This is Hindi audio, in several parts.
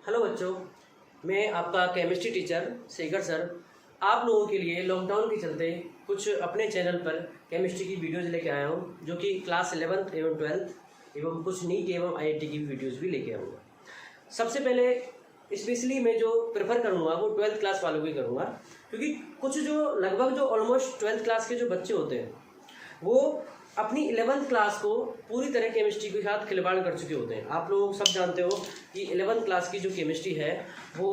हेलो बच्चों, मैं आपका केमिस्ट्री टीचर शेखर सर आप लोगों के लिए लॉकडाउन के चलते कुछ अपने चैनल पर केमिस्ट्री की वीडियोज़ लेके आया हूँ, जो कि क्लास 11th एवं 12th एवं कुछ नीट एवं आईआईटी की वीडियोज़ भी लेके आऊँगा। सबसे पहले स्पेशली मैं जो प्रेफर करूँगा वो 12th क्लास वालों को ही करूँगा, क्योंकि कुछ जो लगभग जो ऑलमोस्ट 12th क्लास के जो बच्चे होते हैं वो अपनी 11th क्लास को पूरी तरह केमिस्ट्री के साथ खिलवाड़ कर चुके होते हैं। आप लोग सब जानते हो कि 11th क्लास की जो केमिस्ट्री है वो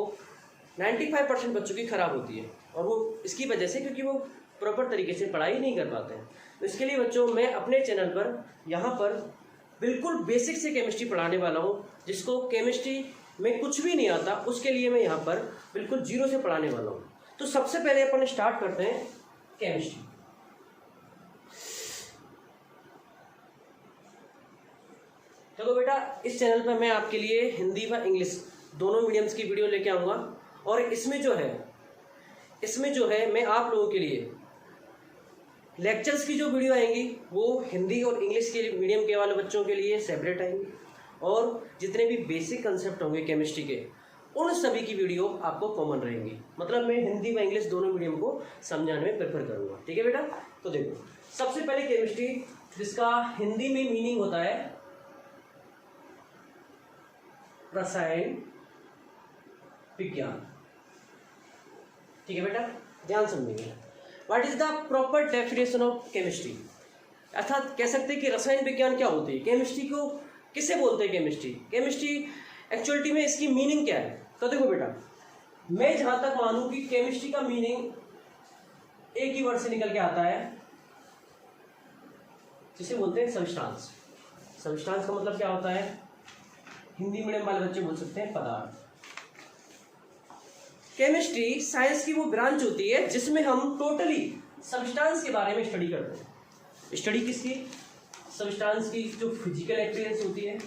95% बच्चों की ख़राब होती है, और वो इसकी वजह से क्योंकि वो प्रॉपर तरीके से पढ़ाई नहीं कर पाते हैं। तो इसके लिए बच्चों मैं अपने चैनल पर यहाँ पर बिल्कुल बेसिक से केमिस्ट्री पढ़ाने वाला हूँ। जिसको केमिस्ट्री में कुछ भी नहीं आता उसके लिए मैं यहाँ पर बिल्कुल जीरो से पढ़ाने वाला हूँ। तो सबसे पहले अपन स्टार्ट करते हैं केमिस्ट्री। देखो बेटा, इस चैनल पर मैं आपके लिए हिंदी व इंग्लिश दोनों मीडियम्स की वीडियो लेके आऊँगा, और इसमें जो है मैं आप लोगों के लिए लेक्चर्स की जो वीडियो आएंगी वो हिंदी और इंग्लिश के मीडियम के वाले बच्चों के लिए सेपरेट आएंगी, और जितने भी बेसिक कंसेप्ट होंगे केमिस्ट्री के उन सभी की वीडियो आपको कॉमन रहेंगी। मतलब मैं हिंदी व इंग्लिश दोनों मीडियम को समझाने में प्रेफर करूँगा। ठीक है बेटा, तो देखो सबसे पहले केमिस्ट्री, जिसका हिंदी में मीनिंग होता है रसायन विज्ञान। ठीक है बेटा, ध्यान समझिए। What is the proper definition of chemistry, अर्थात कह सकते हैं कि रसायन विज्ञान क्या होती है, केमिस्ट्री को किसे बोलते हैं। केमिस्ट्री एक्चुअलिटी में इसकी मीनिंग क्या है। तो देखो बेटा, मैं जहां तक मानूं कि केमिस्ट्री का मीनिंग एक ही वर्ड से निकल के आता है, जिसे बोलते हैं सब्सटेंस। सब्सटेंस का मतलब क्या होता है, हिंदी मीडियम वाले बच्चे बोल सकते हैं पदार्थ। केमिस्ट्री साइंस की वो ब्रांच होती है जिसमें हम टोटली सब्सटेंस के बारे में स्टडी करते हैं। स्टडी किसकी, सब्सटेंस की जो फिजिकल अपीयरेंस होती है,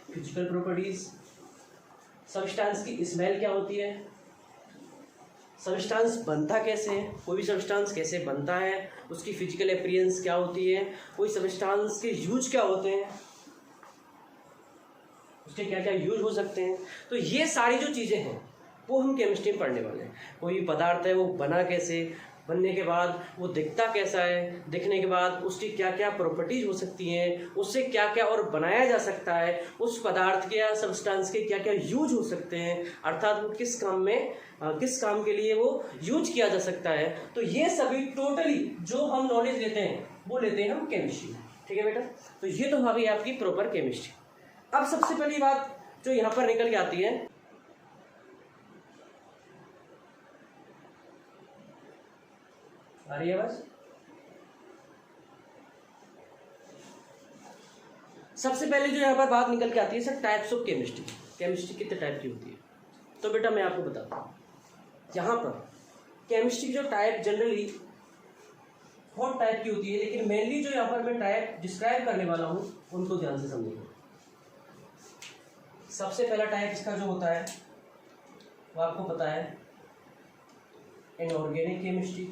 फिजिकल प्रॉपर्टीज, सब्सटेंस की स्मेल क्या होती है, सब्सटेंस बनता कैसे है, कोई भी सब्सटेंस कैसे बनता है, उसकी फिजिकल अपीयरेंस क्या होती है, कोई सब्सटेंस के यूज क्या होते हैं, उसके क्या क्या यूज हो सकते हैं। तो ये सारी जो चीज़ें हैं वो हम केमिस्ट्री में पढ़ने वाले हैं। कोई भी पदार्थ है वो बना कैसे, बनने के बाद वो दिखता कैसा है, दिखने के बाद उसकी क्या क्या प्रॉपर्टीज हो सकती हैं, उससे क्या क्या और बनाया जा सकता है, उस पदार्थ के या सब्सटेंस के क्या क्या यूज हो सकते हैं, अर्थात वो किस काम के लिए वो यूज किया जा सकता है। तो ये सभी टोटली जो हम नॉलेज लेते हैं वो लेते हैं हम केमिस्ट्री में। ठीक है बेटा, तो ये तो भाभी आपकी प्रॉपर केमिस्ट्री। अब सबसे पहली बात जो यहाँ पर निकल के आती है, आ रही है बस, सबसे पहले जो यहाँ पर बात निकल के आती है sir, types of chemistry. Chemistry कितने टाइप की होती है। तो बेटा मैं आपको बताता हूँ, यहाँ पर केमिस्ट्री जो टाइप जनरली बहुत टाइप की होती है, लेकिन मेनली जो यहाँ पर मैं टाइप डिस्क्राइब करने वाला हूँ उनको ध्यान से समझिए। सबसे पहला टाइप इसका जो होता है वो आपको पता है इनऑर्गेनिक केमिस्ट्री।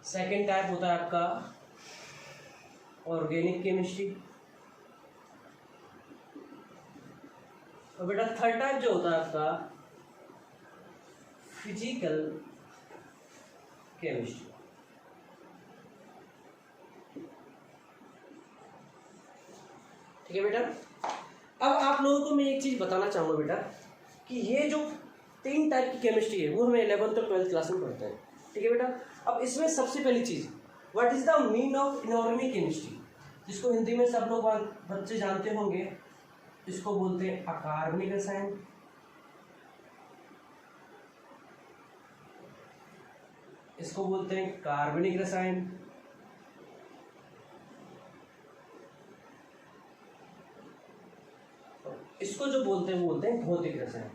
सेकेंड टाइप होता है आपका ऑर्गेनिक केमिस्ट्री। और बेटा थर्ड टाइप जो होता है आपका फिजिकल केमिस्ट्री। ठीक है बेटा, अब आप लोगों को मैं एक चीज बताना चाहूंगा बेटा, कि ये जो तीन टाइप की केमिस्ट्री है वो हमें 11th और 12th क्लास में पढ़ते हैं। ठीक है बेटा, अब इसमें सबसे पहली चीज, what is the mean of inorganic chemistry, जिसको हिंदी में सब लोग बच्चे जानते होंगे, इसको बोलते हैं अकार्बनिक रसायन। इसको बोलते हैं कार्बनिक रसायन। इसको जो बोलते हैं वो बोलते हैं भौतिक रसायन।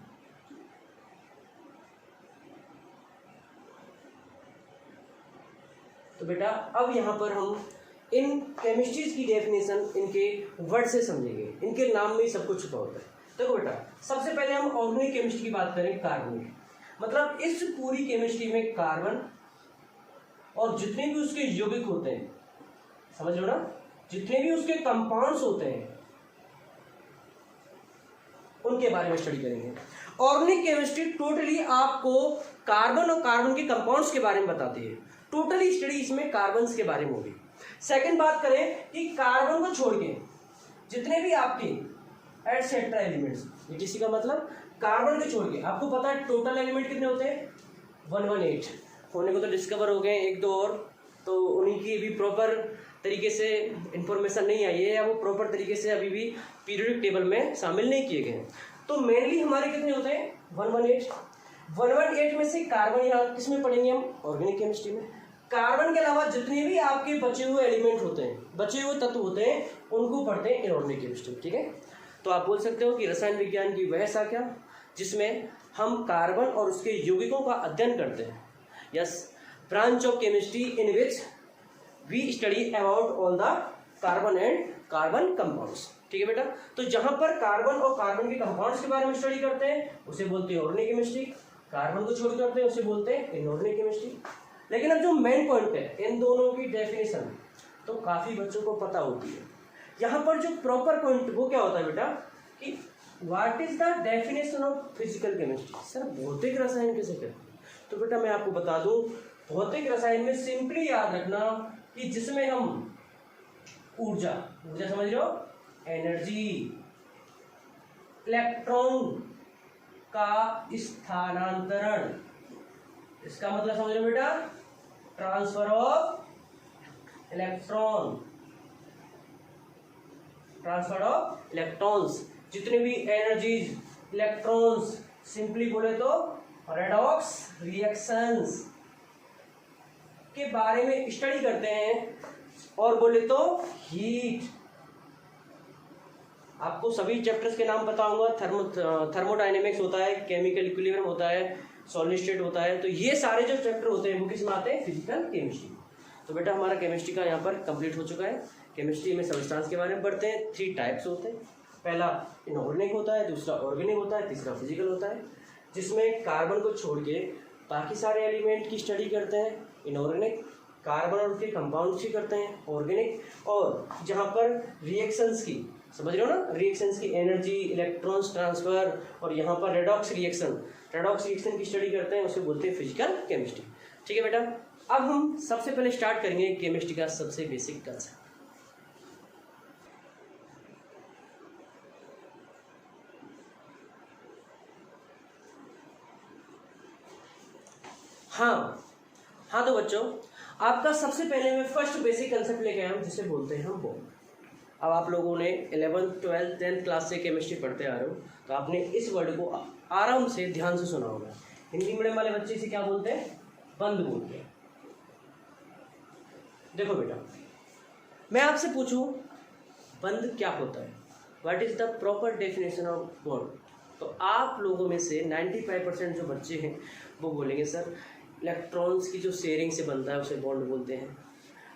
तो बेटा अब यहाँ पर हम इन केमिस्ट्रीज की डेफिनेशन इनके वर्ड से समझेंगे, इनके नाम में ही सब कुछ छुपा होता है। देखो बेटा, सबसे पहले हम ऑर्गेनिक केमिस्ट्री की बात करें, कार्बनिक, मतलब इस पूरी केमिस्ट्री में कार्बन और जितने भी उसके यौगिक होते हैं, समझ लो ना, जितने भी उसके कंपाउंड्स होते हैं उनके बारे में स्टडी करेंगे। ऑर्गेनिक केमिस्ट्री टोटली आपको कार्बन और कार्बन के कंपाउंड्स के बारे में बताती है। टोटली स्टडी इसमें कार्बन्स के बारे में होगी। सेकंड बात करें कि कार्बन को छोड़ के जितने भी आपके एटसेट्रा एलिमेंट्स, ETC का मतलब कार्बन को छोड़ के, आपको पता है टोटल एलिमेंट कितने होते हैं 118 होने को तो डिस्कवर हो गए 1-2 और, तो उन्हीं की भी प्रॉपर तरीके से इंफॉर्मेशन नहीं आई है या वो प्रॉपर तरीके से अभी भी पीरियोडिक टेबल में शामिल नहीं किए गए। तो मेनली हमारे कितने होते हैं 118 में से कार्बन यहाँ किस में पढ़ेंगे हम, ऑर्गेनिक केमिस्ट्री में। कार्बन के अलावा जितने भी आपके बचे हुए एलिमेंट होते हैं, बचे हुए तत्व होते हैं, उनको पढ़ते हैं इनऑर्गेनिक केमिस्ट्री। ठीक है, तो आप बोल सकते हो कि रसायन विज्ञान की वह शाखा जिसमें हम कार्बन और उसके यौगिकों का अध्ययन करते हैं। Yes, branch of chemistry in which we study about all the carbon and carbon compounds. ठीक है बेटा, तो जहां पर कार्बन और कार्बन के कंपाउंड्स के बारे में स्टडी करते हैं उसे बोलते हैं ऑर्गेनिक केमिस्ट्री, कार्बन को छोड़ करते हैं उसे बोलते हैं इनऑर्गेनिक केमिस्ट्री। लेकिन अब जो मेन पॉइंट है इन दोनों की डेफिनेशन तो काफी बच्चों को पता होती है। यहाँ पर जो प्रॉपर पॉइंट वो क्या होता है बेटा कि what is the definition of physical chemistry. Sir भौतिक रसायन कैसे कहते हैं, तो बेटा मैं आपको बता दूं, भौतिक रसायन में सिंपली याद रखना कि जिसमें हम ऊर्जा समझ रहे हो, एनर्जी, इलेक्ट्रॉन का स्थानांतरण, इसका मतलब समझ रहे हो बेटा, transfer of electron, transfer of electrons, जितने भी एनर्जीज, इलेक्ट्रॉन्स, सिंपली बोले तो रेडॉक्स रिएक्शंस के बारे में स्टडी करते हैं। और बोले तो हीट, आपको सभी चैप्टर्स के नाम पता होगा, थर्मोडायनेमिक्स होता है, केमिकल इक्विलिब्रियम होता है, सॉलिड स्टेट होता है, तो ये सारे जो चैप्टर होते हैं वो किस में आते हैं, फिजिकल केमिस्ट्री। तो बेटा हमारा केमिस्ट्री का यहाँ पर कंप्लीट हो चुका है। केमिस्ट्री में सब्सटेंस के बारे में पढ़ते हैं। 3 टाइप्स होते हैं, पहला इनऑर्गेनिक होता है, दूसरा ऑर्गेनिक होता है, तीसरा फिजिकल होता है, जिसमें कार्बन को छोड़ के बाकी सारे एलिमेंट की स्टडी करते हैं इनऑर्गेनिक, कार्बन और उसके कंपाउंड्स की करते हैं ऑर्गेनिक, और जहाँ पर रिएक्शंस की, समझ रहे हो ना, रिएक्शंस की एनर्जी, इलेक्ट्रॉन्स ट्रांसफर, और यहाँ पर रेडॉक्स रिएक्शन की स्टडी करते हैं, उसे बोलते हैं फिजिकल केमिस्ट्री। ठीक है बेटा, अब हम सबसे पहले स्टार्ट करेंगे केमिस्ट्री का सबसे बेसिक कंसेप्ट। हाँ तो बच्चों, आपका सबसे पहले मैं फर्स्ट बेसिक कंसेप्ट लेके आया हूँ जिसे बोलते हैं हम बॉन्ड। अब आप लोगों ने 11th 12th 10th क्लास से केमिस्ट्री पढ़ते आ रहे हो, तो आपने इस वर्ड को आराम से ध्यान से सुना होगा। हिंदी मीडियम वाले बच्चे इसे क्या बोलते हैं, बंद बोलते हैं। देखो बेटा, मैं आपसे पूछूं बंद क्या होता है, what is the proper definition of bond, तो आप लोगों में से 95% जो बच्चे हैं वो बोलेंगे सर इलेक्ट्रॉन्स की जो शेयरिंग से बनता है उसे बॉन्ड बोलते हैं।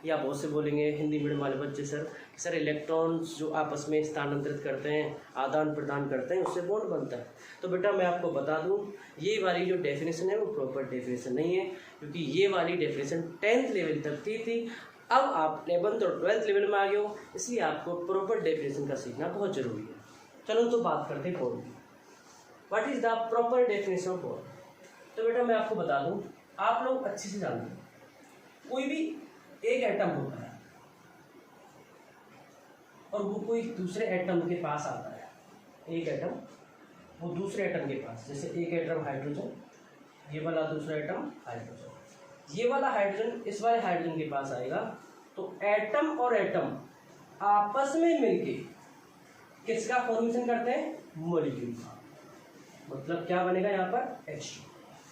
या बहुत से बोलेंगे हिंदी मीडियम वाले बच्चे सर इलेक्ट्रॉन्स जो आपस में स्थानांतरित करते हैं, आदान प्रदान करते हैं, उससे बॉन्ड बनता है। तो बेटा मैं आपको बता दूं, ये वाली जो डेफिनेशन है वो प्रॉपर डेफिनेशन नहीं है, क्योंकि ये वाली डेफिनेशन 10th लेवल तक थी। अब आप 11th और 12th लेवल में आ गए हो, इसलिए आपको प्रॉपर डेफिनेशन का सीखना बहुत जरूरी है। चलो तो बात करते हैं बॉन्ड की। What is the proper definition of bond. तो बेटा मैं आपको बता दूं, आप लोग अच्छे से जानते हैं, कोई भी एक एटम होता है और वो कोई दूसरे एटम के पास आता है, एक एटम वो दूसरे एटम के पास, जैसे एक एटम हाइड्रोजन, ये वाला दूसरा एटम हाइड्रोजन, ये वाला हाइड्रोजन इस वाले हाइड्रोजन के पास आएगा, तो एटम और एटम आपस में मिलके किसका फॉर्मेशन करते हैं, मॉलिक्यूल का। मतलब क्या बनेगा यहाँ पर H2।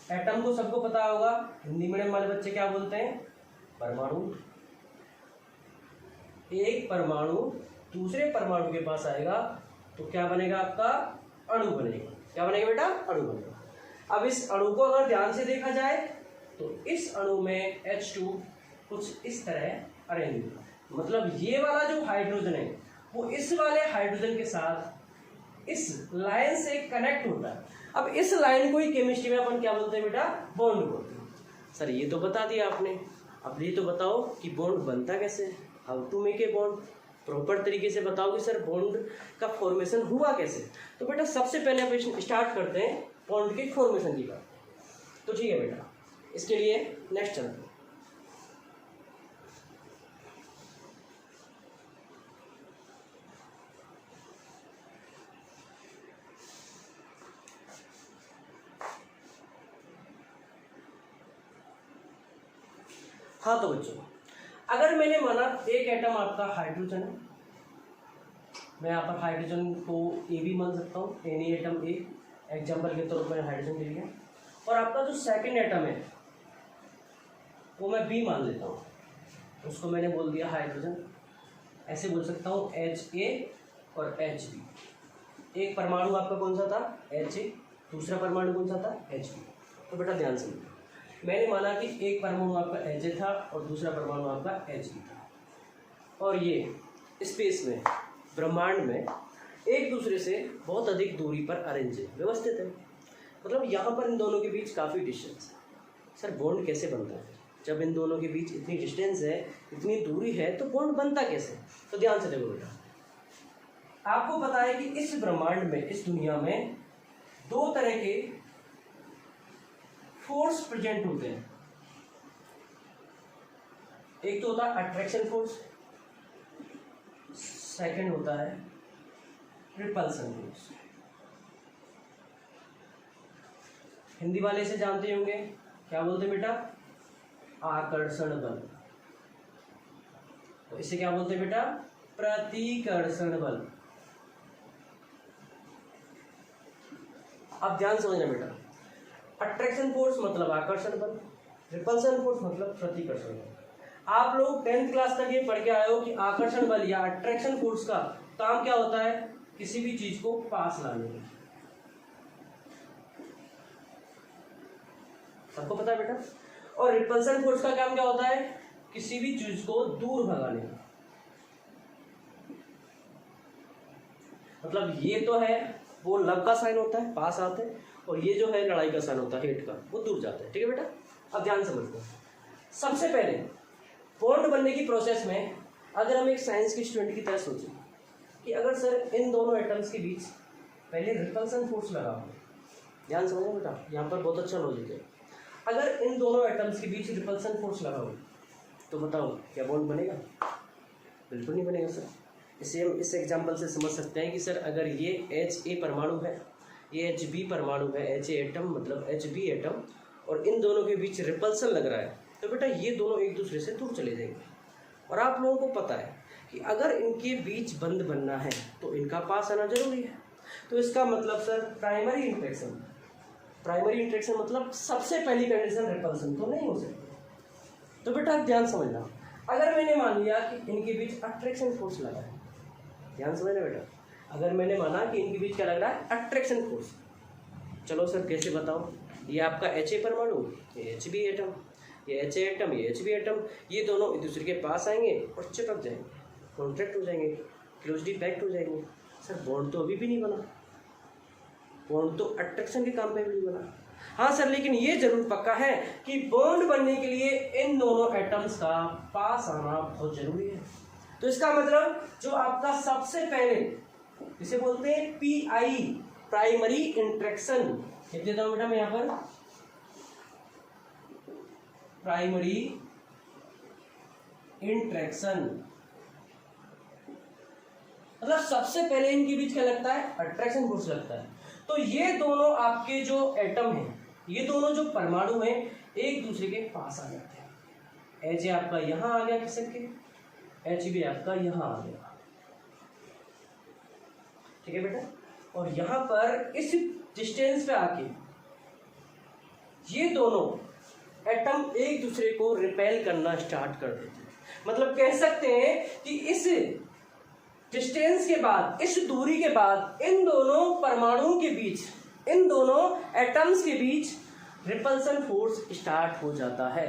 एटम को सबको पता होगा, हिंदी मीडियम वाले बच्चे क्या बोलते हैं, परमाणु। एक परमाणु दूसरे परमाणु के पास आएगा तो क्या बनेगा, आपका अणु बनेगा। क्या बनेगा बेटा, अणु बनेगा। अब इस अणु को अगर ध्यान से देखा जाए तो इस अणु में H2 कुछ इस तरह अरेंज होगा, मतलब ये वाला जो हाइड्रोजन है वो इस वाले हाइड्रोजन के साथ इस लाइन से कनेक्ट होता है। अब इस लाइन को ही केमिस्ट्री में अपन क्या बोलते हैं बेटा, बॉन्ड बोलते हैं। सर ये तो बता दिया आपने, अब ये तो बताओ कि बॉन्ड बनता कैसे, how to make a bond. Proper तरीके से बताओ कि सर बॉन्ड का फॉर्मेशन हुआ कैसे। तो बेटा सबसे पहले आप स्टार्ट करते हैं बॉन्ड के फॉर्मेशन की बात। तो ठीक है बेटा, इसके लिए नेक्स्ट चलते हैं। हाँ तो बच्चों, अगर मैंने माना एक एटम आपका हाइड्रोजन है, मैं यहाँ पर हाइड्रोजन को ए भी मान सकता हूँ, एनी एटम ए, एग्जाम्पल के तौर पर हाइड्रोजन ले लिया। और आपका जो सेकंड एटम है वो मैं बी मान लेता हूँ, उसको मैंने बोल दिया हाइड्रोजन। ऐसे बोल सकता हूँ एच ए और एच बी। एक परमाणु आपका कौन सा था, एच ए, दूसरा परमाणु कौन सा था, एच बी। तो बेटा ध्यान से मैंने माना कि एक परमाणु आपका एच ए था और दूसरा परमाणु आपका एच बी था, और ये स्पेस में, ब्रह्मांड में एक दूसरे से बहुत अधिक दूरी पर अरेंज है, व्यवस्थित है। मतलब यहाँ पर इन दोनों के बीच काफ़ी डिस्टेंस है। सर बॉन्ड कैसे बनता है? जब इन दोनों के बीच इतनी डिस्टेंस है, इतनी दूरी है, तो बॉन्ड बनता कैसे? तो ध्यान से देखो बेटा, आपको पता है कि इस ब्रह्मांड में, इस दुनिया में दो तरह के फोर्स प्रेजेंट होते हैं। एक तो होता है अट्रैक्शन फोर्स, सेकंड होता है रिपल्सन फोर्स। हिंदी वाले से जानते होंगे, क्या बोलते हैं बेटा, आकर्षण बल। तो इसे क्या बोलते हैं बेटा, प्रतिकर्षण बल। अब ध्यान समझना बेटा, अट्रैक्शन फोर्स मतलब आकर्षण बल, रिपल्सन फोर्स मतलब प्रतिकर्षण बल। आप लोग 10th क्लास तक ये पढ़ के आए हो कि आकर्षण बल या अट्रैक्शन फोर्स का काम क्या होता है, किसी भी चीज को पास लाने में। सबको पता है बेटा। और रिपल्सन फोर्स का काम क्या होता है, किसी भी चीज को दूर भगाने में। मतलब ये तो है, वो लव का साइन होता है, पास आते हैं, और ये जो है लड़ाई का साइन होता है, हेट का, वो दूर जाता है। ठीक है बेटा, अब ध्यान समझते हैं। सबसे पहले बॉन्ड बनने की प्रोसेस में अगर हम एक साइंस के स्टूडेंट की तरह सोचें कि अगर सर इन दोनों एटम्स के बीच पहले रिपल्सन फोर्स लगा हो, ध्यान समझो बेटा, यहाँ पर बहुत अच्छा लॉजिक है। अगर इन दोनों एटम्स के बीच रिपल्सन फोर्स लगा हो तो बताओ क्या बॉन्ड बनेगा? बिल्कुल नहीं बनेगा सर। इसे हम इस एग्जाम्पल से समझ सकते हैं कि सर अगर ये एच ए परमाणु है, ये एच बी परमाणु है, एच ए एटम मतलब एच बी एटम, और इन दोनों के बीच रिपल्सन लग रहा है, तो बेटा ये दोनों एक दूसरे से दूर चले जाएंगे। और आप लोगों को पता है कि अगर इनके बीच बंध बनना है तो इनका पास आना जरूरी है। तो इसका मतलब sir primary interaction, primary interaction मतलब सबसे पहली कंडीशन रिपल्सन तो नहीं हो सकती। तो बेटा ध्यान समझना, अगर मैंने मान लिया कि इनके बीच अट्रैक्शन फोर्स लगा है, ध्यान समझना बेटा, अगर मैंने माना कि इनके बीच क्या लग रहा है, अट्रैक्शन फोर्स। चलो सर कैसे बताओ, ये आपका एच ए परमाणु, ये एच बी एटम, ये एच ए एटम, ये एच बी एटम, ये दोनों एक दूसरे के पास आएंगे और चिपक जाएंगे, कॉन्ट्रैक्ट हो जाएंगे, क्लोजली पैक्ड हो जाएंगे। सर बॉन्ड तो अभी भी नहीं बना, बॉन्ड तो अट्रैक्शन के काम में भी नहीं बना। हाँ सर, लेकिन ये जरूर पक्का है कि बॉन्ड बनने के लिए इन दोनों एटम्स का पास आना बहुत जरूरी है। तो इसका मतलब जो आपका सबसे पहले, इसे बोलते हैं पीआई, प्राइमरी इंट्रैक्शन, लिख देता हूं बेटा मैं यहाँ पर, प्राइमरी इंट्रैक्शन मतलब सबसे पहले इनके बीच क्या लगता है, अट्रैक्शन फोर्स लगता है। तो ये दोनों आपके जो एटम हैं, ये दोनों जो परमाणु हैं, एक दूसरे के पास आ जाते हैं। एच ए आपका यहां आ गया खिसक के, एच बी आपका यहां आ गया, ठीक है बेटा। और यहां पर इस डिस्टेंस पे आके ये दोनों एटम एक दूसरे को रिपेल करना स्टार्ट कर देते हैं। मतलब कह सकते हैं कि इस डिस्टेंस के बाद, इस दूरी के बाद इन दोनों परमाणुओं के बीच, इन दोनों एटम्स के बीच रिपल्सन फोर्स स्टार्ट हो जाता है।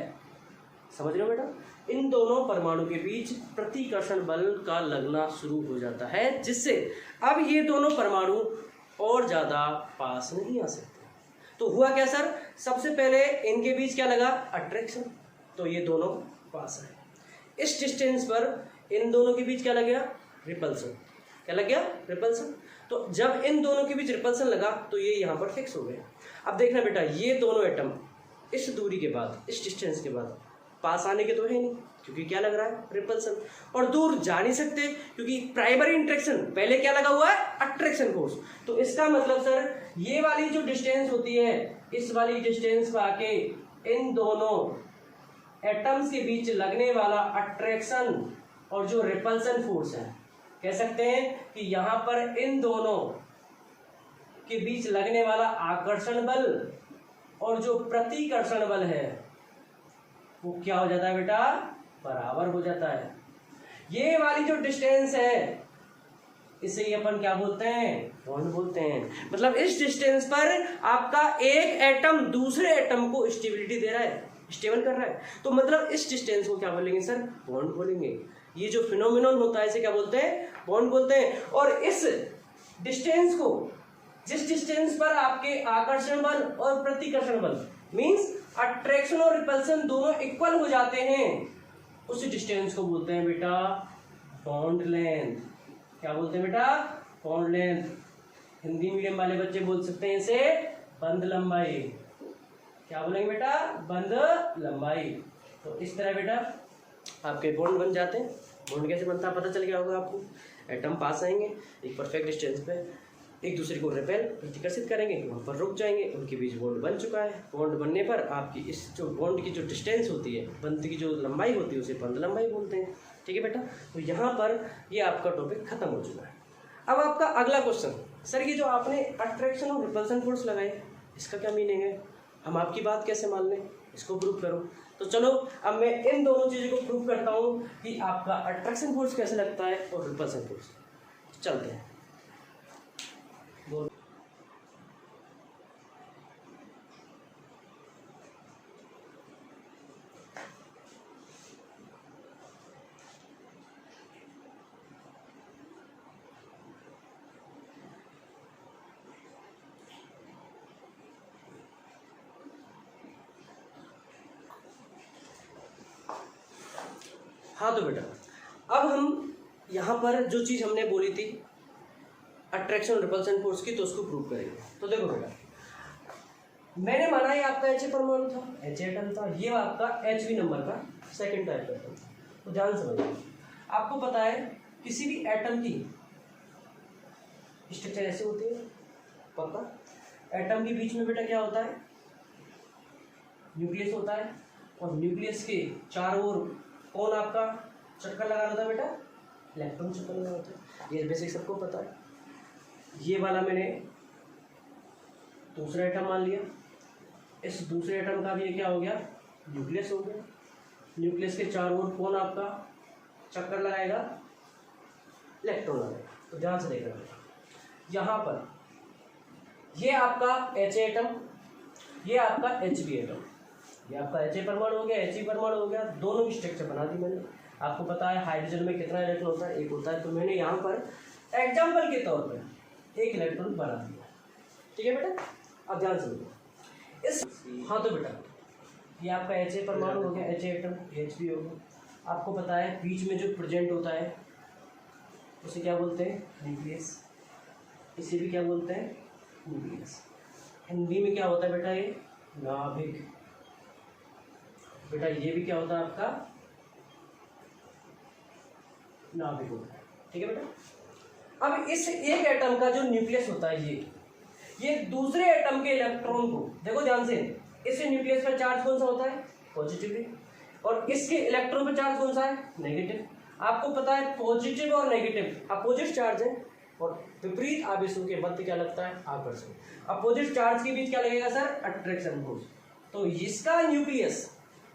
समझ रहे हो बेटा, इन दोनों परमाणु के बीच प्रतिकर्षण बल का लगना शुरू हो जाता है, जिससे अब ये दोनों परमाणु और ज्यादा पास नहीं आ सकते। तो हुआ क्या सर, सबसे पहले इनके बीच क्या लगा, अट्रैक्शन, तो ये दोनों पास आए। इस डिस्टेंस पर इन दोनों के बीच क्या लग गया, रिपल्सन। क्या लग गया? रिपल्सन। तो जब इन दोनों के बीच रिपल्सन लगा तो ये यहाँ पर फिक्स हो गए। अब देखना बेटा, ये दोनों एटम इस दूरी के बाद, इस डिस्टेंस के बाद पास आने के तो है नहीं, क्योंकि क्या लग रहा है? रिपल्सन। और दूर जा नहीं सकते क्योंकि प्राइमरी इंट्रैक्शन पहले क्या लगा हुआ है? Attraction force. तो इसका मतलब सर ये वाली जो डिस्टेंस होती है, इस वाली डिस्टेंस पर आके इन दोनों एटम्स के बीच लगने वाला अट्रैक्शन और जो रिपल्सन फोर्स है, कह सकते हैं कि यहाँ पर इन दोनों के बीच लगने वाला आकर्षण बल और जो प्रतिकर्षण बल है वो क्या हो जाता है बेटा? बराबर हो जाता है। ये वाली जो डिस्टेंस है इसे ही अपन क्या बोलते हैं? बॉन्ड बोलते हैं। मतलब इस डिस्टेंस पर आपका एक एटम दूसरे एटम को स्टेबिलिटी दे रहा है, स्टेबल कर रहा है। तो मतलब इस डिस्टेंस को क्या बोलेंगे सर? बॉन्ड बोलेंगे। ये जो फिनोमिनन होता है इसे क्या बोलते हैं? बॉन्ड बोलते हैं। और इस डिस्टेंस को, जिस डिस्टेंस पर आपके आकर्षण बल और प्रतिकर्षण बल मींस अट्रैक्शन और रिपल्सन दोनों इक्वल हो जाते हैं, उस डिस्टेंस को बोलते हैं बेटा बॉन्ड लेंथ। क्या बोलते हैं बेटा? Bond length. हिंदी मीडियम वाले बच्चे बोल सकते हैं इसे बंध लंबाई। क्या बोलेंगे बेटा? बंध लंबाई। तो इस तरह बेटा आपके बॉन्ड बन जाते हैं। बॉन्ड कैसे बनता है पता चल गया होगा आपको। एटम पास आएंगे एक परफेक्ट डिस्टेंस पे, एक दूसरे को रिपेल प्रतिकर्षित करेंगे, वहाँ पर रुक जाएंगे, उनके बीच बॉन्ड बन चुका है। बॉन्ड बनने पर आपकी इस जो बॉन्ड की जो डिस्टेंस होती है, बंध की जो लंबाई होती है उसे बंध लंबाई बोलते हैं। ठीक है बेटा? तो यहाँ पर ये आपका टॉपिक खत्म हो चुका है। अब आपका अगला क्वेश्चन, सर ये जो आपने अट्रैक्शन और रिपल्सन फोर्स लगाए इसका क्या मीनिंग है? हम आपकी बात कैसे मान लें? इसको प्रूव करो। तो चलो अब मैं इन दोनों चीज़ों को प्रूव करता हूँ कि आपका अट्रैक्शन फोर्स कैसे लगता है और रिपल्सन फोर्स। चलते हैं। हाँ तो बेटा अब हम यहाँ पर जो चीज़ हमने बोली थी अट्रैक्शन और रिपल्सन फोर्स की, तो उसको प्रूव करेंगे। तो देखो बेटा, मैंने माना ये आपका एच परमाणु था, एच एटम था, ये आपका एच नंबर का सेकंड टाइप का एटम था। तो ध्यान समझिए, आपको पता है किसी भी एटम की स्ट्रक्चर ऐसे होती है पक्का। एटम के बीच में बेटा क्या होता है? न्यूक्लियस होता है, और न्यूक्लियस के चारों ओर कौन आपका चक्कर लगा रहा था बेटा? इलेक्ट्रॉन चक्कर लगा होता है। ये बेसिक सबको पता है। ये वाला मैंने दूसरा एटम मान लिया, इस दूसरे एटम का भी ये क्या हो गया? न्यूक्लियस हो गया। न्यूक्लियस के चारों ओर कौन आपका चक्कर लगाएगा? इलेक्ट्रॉन लगाएगा। तो ध्यान से देखना, यहाँ पर ये आपका एच एटम, ये आपका एच बी एटम, ये आपका एच परमाणु हो गया, एच परमाणु हो गया। दोनों की स्ट्रक्चर बना दी मैंने। आपको पता है हाइड्रोजन में कितना इलेक्ट्रॉन होता है? एक होता है। तो मैंने यहाँ पर एग्जाम्पल के तौर पर एक इलेक्ट्रॉन बना दिया। ठीक है बेटा? अब ध्यान सुनिए इस। हाँ तो बेटा ये आपका एच परमाणु हो गया, एच एटम, एच बी हो गया। आपको पता है बीच में जो प्रेजेंट होता है उसे क्या बोलते हैं? न्यूक्लियस। इसे भी क्या बोलते हैं? न्यूक्लियस। हिंदी में क्या होता है बेटा? ये नाभिक। बेटा ये भी क्या होता है आपका? नाभिक होता है। ठीक है बेटा? अब इस एक एटम का जो न्यूक्लियस होता है ये दूसरे एटम के इलेक्ट्रॉन को, देखो ध्यान से, इस न्यूक्लियस पर चार्ज कौन सा होता है? पॉजिटिव। और इसके इलेक्ट्रॉन पर चार्ज कौन सा है? नेगेटिव। आपको पता है पॉजिटिव और नेगेटिव अपोजिट चार्ज है, और विपरीत आवेशों के मध्य क्या लगता है? आकर्षण। अपोजिट चार्ज के बीच क्या लगेगा सर? Attraction force. तो इसका न्यूक्लियस,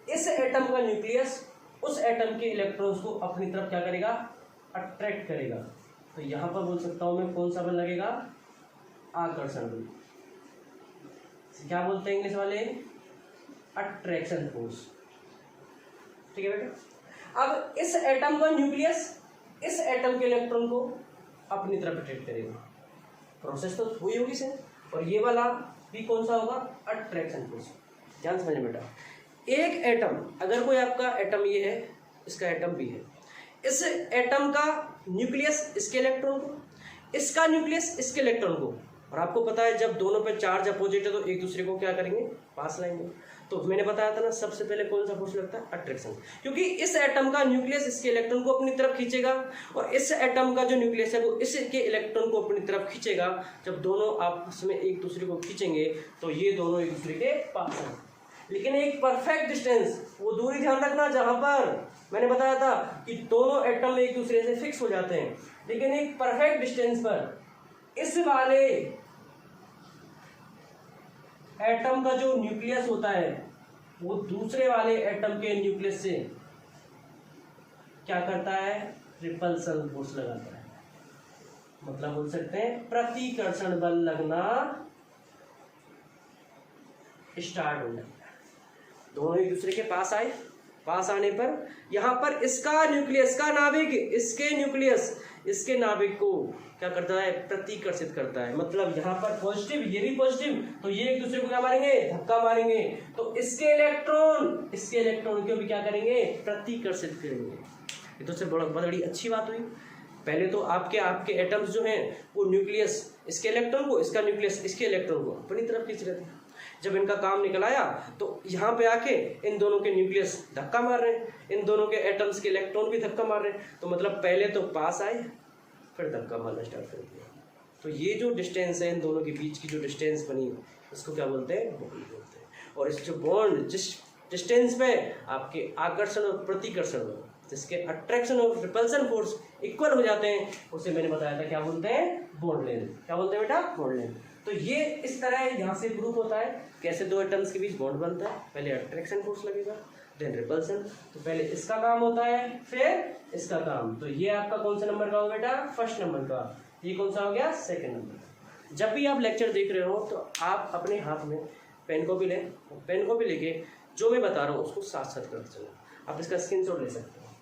इस एटम का न्यूक्लियस उस एटम के इलेक्ट्रॉन्स को अपनी तरफ क्या करेगा? अट्रैक्ट करेगा। तो यहाँ पर बोल सकता हूँ मैं कौन सा बल लगेगा? आकर्षण बल। क्या बोलते हैं इंग्लिश वाले? Attraction force. ठीक है बेटा? अब इस एटम का न्यूक्लियस इस एटम के इलेक्ट्रॉन को अपनी तरफ अट्रैक्ट करेगा। प्रोसेस तो हुई होगी सर। और ये वाला भी कौन सा होगा? Attraction force. ध्यान समझिए बेटा, एक एटम, अगर कोई आपका एटम ये है, इसका एटम भी है, इस एटम का न्यूक्लियस इसके इलेक्ट्रॉन को, इसका न्यूक्लियस इसके इलेक्ट्रॉन को, और आपको पता है जब दोनों पे चार्ज अपोजिट है तो एक दूसरे को क्या करेंगे, पास लाएंगे। तो मैंने बताया था ना सबसे पहले कौन सा फोर्स लगता है, अट्रैक्शन, क्योंकि इस एटम का न्यूक्लियस इसके इलेक्ट्रॉन को अपनी तरफ खींचेगा और इस एटम का जो न्यूक्लियस है वो इसके इलेक्ट्रॉन को अपनी तरफ खींचेगा। जब दोनों आपस में एक दूसरे को खींचेंगे तो ये दोनों एक दूसरे के पास हैं। लेकिन एक परफेक्ट डिस्टेंस, वो दूरी ध्यान रखना जहां पर मैंने बताया था कि दोनों एटम एक दूसरे से फिक्स हो जाते हैं, लेकिन एक परफेक्ट डिस्टेंस पर इस वाले एटम का जो न्यूक्लियस होता है वो दूसरे वाले एटम के न्यूक्लियस से क्या करता है, रिपल्सन फोर्स लगाता है। मतलब बोल सकते हैं प्रतिकर्षण बल लगना स्टार्ट हो जाता है। दोनों एक दूसरे के पास आए, पास आने पर यहाँ पर इसका न्यूक्लियस का नाभिक इसके न्यूक्लियस इसके नाभिक को क्या करता है, प्रतिकर्षित करता है। मतलब यहाँ पर पॉजिटिव, ये भी पॉजिटिव, तो ये एक दूसरे को क्या मारेंगे, धक्का मारेंगे, तो इसके इलेक्ट्रॉन को भी क्या करेंगे, प्रतिकर्षित करेंगे। ये तो बहुत बड़ी अच्छी बात हुई। पहले तो आपके एटम्स जो हैं वो न्यूक्लियस इसके इलेक्ट्रॉन को, इसका न्यूक्लियस इसके इलेक्ट्रॉन को अपनी तरफ खींच रहे थे। जब इनका काम निकल आया तो यहाँ पे आके इन दोनों के न्यूक्लियस धक्का मार रहे हैं, इन दोनों के एटम्स के इलेक्ट्रॉन भी धक्का मार रहे हैं। तो मतलब पहले तो पास आए फिर धक्का मारना स्टार्ट कर दिया। तो ये जो डिस्टेंस है इन दोनों के बीच की जो डिस्टेंस बनी उसको क्या बोलते हैं, बॉन्ड बोलते हैं। और इस जो बॉन्ड जिस डिस्टेंस पे आपके आकर्षण और प्रतिकर्षण जिसके अट्रैक्शन और रिपल्सन फोर्स इक्वल हो जाते हैं उसे मैंने बताया था क्या बोलते हैं, बॉन्ड लेंथ। क्या बोलते हैं बेटा, बॉन्ड लेंथ। तो ये इस तरह यहाँ से प्रूफ होता है कैसे दो एटम्स के बीच बॉन्ड बनता है। पहले अट्रैक्शन फोर्स लगेगा, देन रिपल्सन। तो पहले इसका काम होता है फिर इसका काम। तो ये आपका कौन सा नंबर का हो बेटा, फर्स्ट नंबर का। ये कौन सा हो गया, सेकंड नंबर। जब भी आप लेक्चर देख रहे हो तो आप अपने हाथ में पेन कॉपी लें, पेन कॉपी लेके जो मैं बता रहा हूँ उसको साथ साथ करते चलो। आप इसका स्क्रीनशॉट ले सकते हो।